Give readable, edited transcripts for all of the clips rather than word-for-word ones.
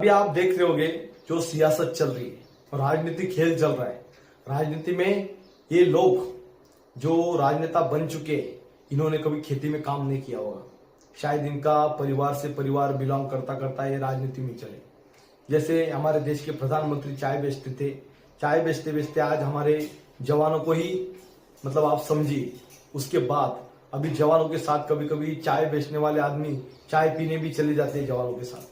अभी आप देख रहे होंगे जो सियासत चल रही है और राजनीतिक खेल चल रहा है। राजनीति में ये लोग जो राजनेता बन चुके हैं, इन्होंने कभी खेती में काम नहीं किया होगा। शायद इनका परिवार से परिवार बिलोंग करता करता ये राजनीति में चले। जैसे हमारे देश के प्रधानमंत्री चाय बेचते थे, चाय बेचते बेचते आज हमारे जवानों को ही मतलब आप समझिए, उसके बाद अभी जवानों के साथ कभी कभी चाय बेचने वाले आदमी चाय पीने भी चले जाते हैं जवानों के साथ।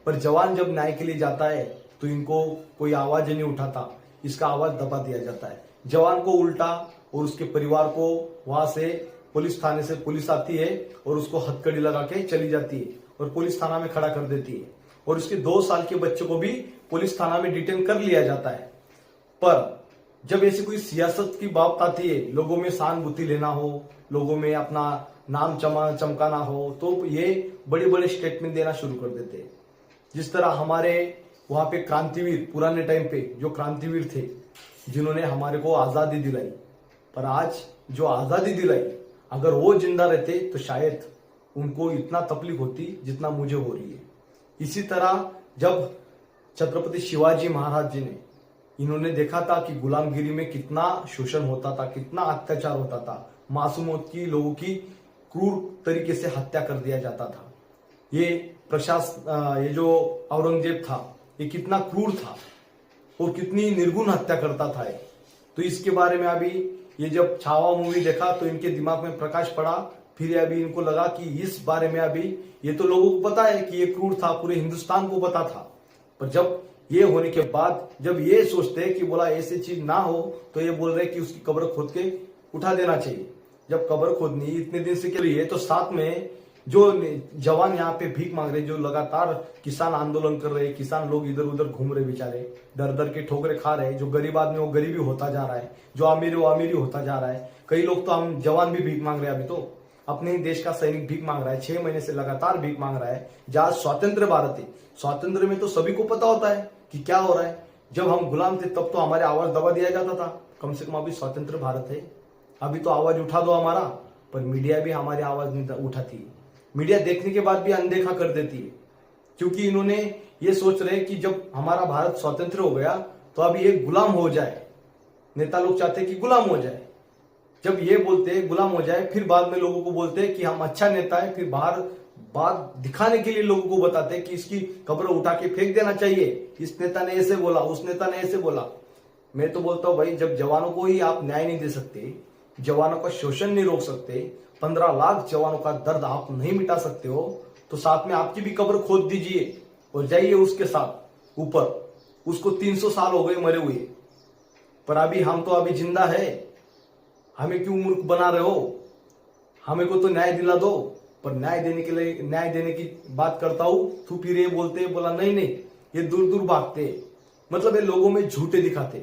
पर जवान जब न्याय के लिए जाता है तो इनको कोई आवाज नहीं उठाता, इसका आवाज दबा दिया जाता है। जवान को उल्टा और उसके परिवार को वहां से पुलिस थाने से पुलिस आती है और उसको हथकड़ी लगा के चली जाती है और पुलिस थाना में खड़ा कर देती है और उसके 2 साल के बच्चे को भी पुलिस थाना में डिटेन कर लिया जाता है। पर जब ऐसी कोई सियासत की बात आती है, लोगों में सहानुभूति लेना हो, लोगों में अपना नाम चमकाना हो, तो ये बड़े बड़े स्टेटमेंट देना शुरू कर देते हैं। जिस तरह हमारे वहां पे क्रांतिवीर, पुराने टाइम पे जो क्रांतिवीर थे जिन्होंने हमारे को आजादी दिलाई, पर आज जो आजादी दिलाई अगर वो जिंदा रहते तो शायद उनको इतना तकलीफ होती जितना मुझे हो रही है। इसी तरह जब छत्रपति शिवाजी महाराज जी ने इन्होंने देखा था कि गुलामगिरी में कितना शोषण होता था, कितना अत्याचार होता था, मासूमों की लोगों की क्रूर तरीके से हत्या कर दिया जाता था। ये ये जो औरंगजेब था ये कितना क्रूर था और कितनी निर्गुण हत्या करता था। तो इसके बारे में अभी ये जब छावा मूवी देखा तो इनके दिमाग में प्रकाश पड़ा। फिर अभी इनको लगा कि इस बारे में अभी ये तो लोगों को पता है कि ये क्रूर था, पूरे हिंदुस्तान को पता था। पर जब ये होने के बाद जब ये सोचते हैं कि बोला ऐसी चीज ना हो, तो ये बोल रहे कि उसकी कब्र खोद के उठा देना चाहिए। जब कब्र खोदनी इतने दिन से के लिए, तो साथ में जो जवान यहाँ पे भीख मांग रहे, जो लगातार किसान आंदोलन कर रहे, किसान लोग इधर उधर घूम रहे बेचारे, दर दर के ठोकरे खा रहे, जो गरीब आदमी वो गरीबी होता जा रहा है, जो अमीर वो अमीरी होता जा रहा है। कई लोग तो हम जवान भी भीख मांग रहे हैं, अभी तो अपने ही देश का सैनिक भीख मांग रहा है, 6 महीने से लगातार भीख मांग रहा है। जहां स्वतंत्र भारत है, स्वतंत्र में तो सभी को पता होता है कि क्या हो रहा है। जब हम गुलाम थे तब तो हमारे आवाज दबा दिया जाता था। कम से कम अभी स्वतंत्र भारत है, अभी तो आवाज उठा दो हमारा। पर मीडिया भी हमारी आवाज नहीं उठाती, मीडिया देखने के बाद भी अनदेखा कर देती है, क्योंकि इन्होंने ये सोच रहे कि जब हमारा भारत स्वतंत्र हो गया तो अभी ये गुलाम हो जाए। नेता लोग चाहते हैं कि गुलाम हो जाए। जब ये बोलते हैं गुलाम हो जाए, फिर बाद में लोगों को बोलते हैं कि हम अच्छा नेता है, फिर बाहर बात दिखाने के लिए लोगों को बताते हैं कि इसकी कब्र उठा के फेंक देना चाहिए, इस नेता ने ऐसे बोला, उस नेता ने ऐसे बोला। मैं तो बोलता हूं भाई, जब जवानों को ही आप न्याय नहीं दे सकते, जवानों का शोषण नहीं रोक सकते, 15 लाख जवानों का दर्द आप नहीं मिटा सकते हो, तो साथ में आपकी भी कब्र खोद दीजिए और जाइए उसके साथ ऊपर। उसको 300 साल हो गए मरे हुए, पर अभी हम तो अभी जिंदा है, हमें क्यों मूर्ख बना रहे हो? हमें को तो न्याय दिला दो। पर न्याय देने के लिए, न्याय देने की बात करता हूं तो फिर ये बोलते हैं, बोला नहीं नहीं, ये दूर दूर भागते, मतलब ये लोगों में झूठे दिखाते,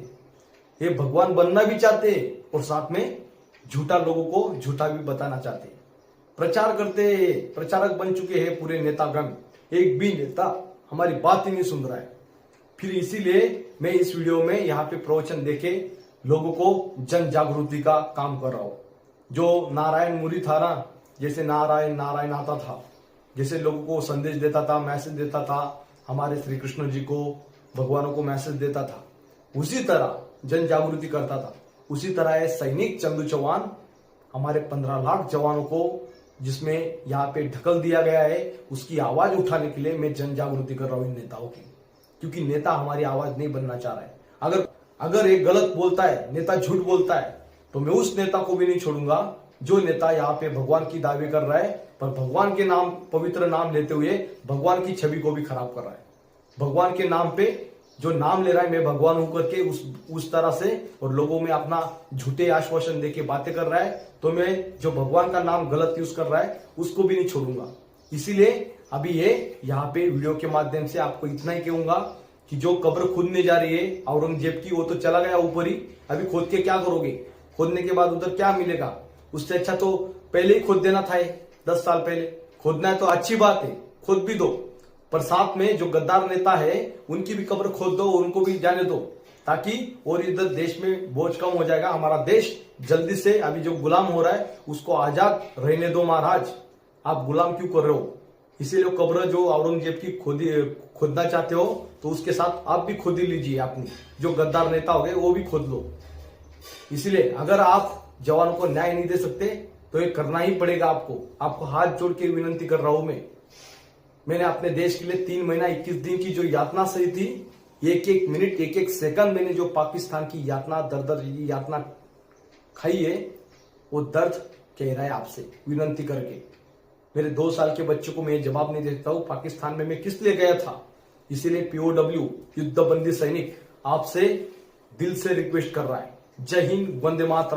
ये भगवान बनना भी चाहते और साथ में झूठा लोगों को झूठा भी बताना चाहते, प्रचार करते, प्रचारक बन चुके हैं पूरे नेतागण। एक भी नेता हमारी बात ही नहीं सुन रहा है। फिर इसीलिए मैं इस वीडियो में यहाँ पे प्रवचन देके लोगों को जन जागृति का काम कर रहा हूं। जो नारायण मुरी था ना, जैसे नारायण नारायण आता था, जैसे लोगों को संदेश देता था, मैसेज देता था, हमारे श्री कृष्ण जी को, भगवानों को मैसेज देता था, उसी तरह जन जागृति करता था। उसी तरह है सैनिक चंदू चौहान, हमारे 15 लाख जवानों को जिसमें यहाँ पे ढकल दिया गया है, उसकी आवाज उठाने के लिए मैं जन जागृति कर रहा हूं इन नेताओं की, क्योंकि नेता हमारी आवाज नहीं बनना चाह रहा है। अगर एक गलत बोलता है, नेता झूठ बोलता है, तो मैं उस नेता को भी नहीं छोड़ूंगा जो नेता यहाँ पे भगवान की दावे कर रहा है, पर भगवान के नाम, पवित्र नाम लेते हुए भगवान की छवि को भी खराब कर रहा है। भगवान के नाम पे जो नाम ले रहा है, मैं भगवान हूं करके उस तरह से, और लोगों में अपना झूठे आश्वासन देके बातें कर रहा है, तो मैं जो भगवान का नाम गलत यूज कर रहा है उसको भी नहीं छोड़ूंगा। इसीलिए अभी ये यहाँ पे वीडियो के माध्यम से आपको इतना ही कहूंगा कि जो कब्र खोदने जा रही है औरंगजेब की, वो तो चला गया ऊपर ही, अभी खोद के क्या करोगे? खोदने के बाद उधर क्या मिलेगा? उससे अच्छा तो पहले ही खोद देना था, 10 साल पहले। खोदना है तो अच्छी बात है, खोद भी दो, पर साथ में जो गद्दार नेता है उनकी भी कब्र खोद दो, उनको भी जाने दो, ताकि और इधर देश में बोझ कम हो जाएगा। हमारा देश जल्दी से, अभी जो गुलाम हो रहा है उसको आजाद रहने दो। महाराज, आप गुलाम क्यों कर रहे हो? इसीलिए कब्र जो औरंगजेब की खोदना चाहते हो तो उसके साथ आप भी खोद ही लीजिए, अपनी जो गद्दार नेता हो गए वो भी खोद लो। इसीलिए अगर आप जवानों को न्याय नहीं दे सकते तो ये करना ही पड़ेगा आपको हाथ जोड़ के विनंती कर रहा हूं मैंने अपने देश के लिए 3 महीना 21 दिन की जो यातना सही थी, एक एक मिनट एक एक सेकंड मैंने जो पाकिस्तान की यातना दर यातना खाई है, वो दर्द कह रहा है आपसे विनंती करके। मेरे 2 साल के बच्चे को मैं जवाब नहीं देता हूं पाकिस्तान में मैं किस लिए गया था। इसीलिए पीओडब्ल्यू युद्धबंदी सैनिक आपसे दिल से रिक्वेस्ट कर रहा है। जय हिंद, वंदे मातरम।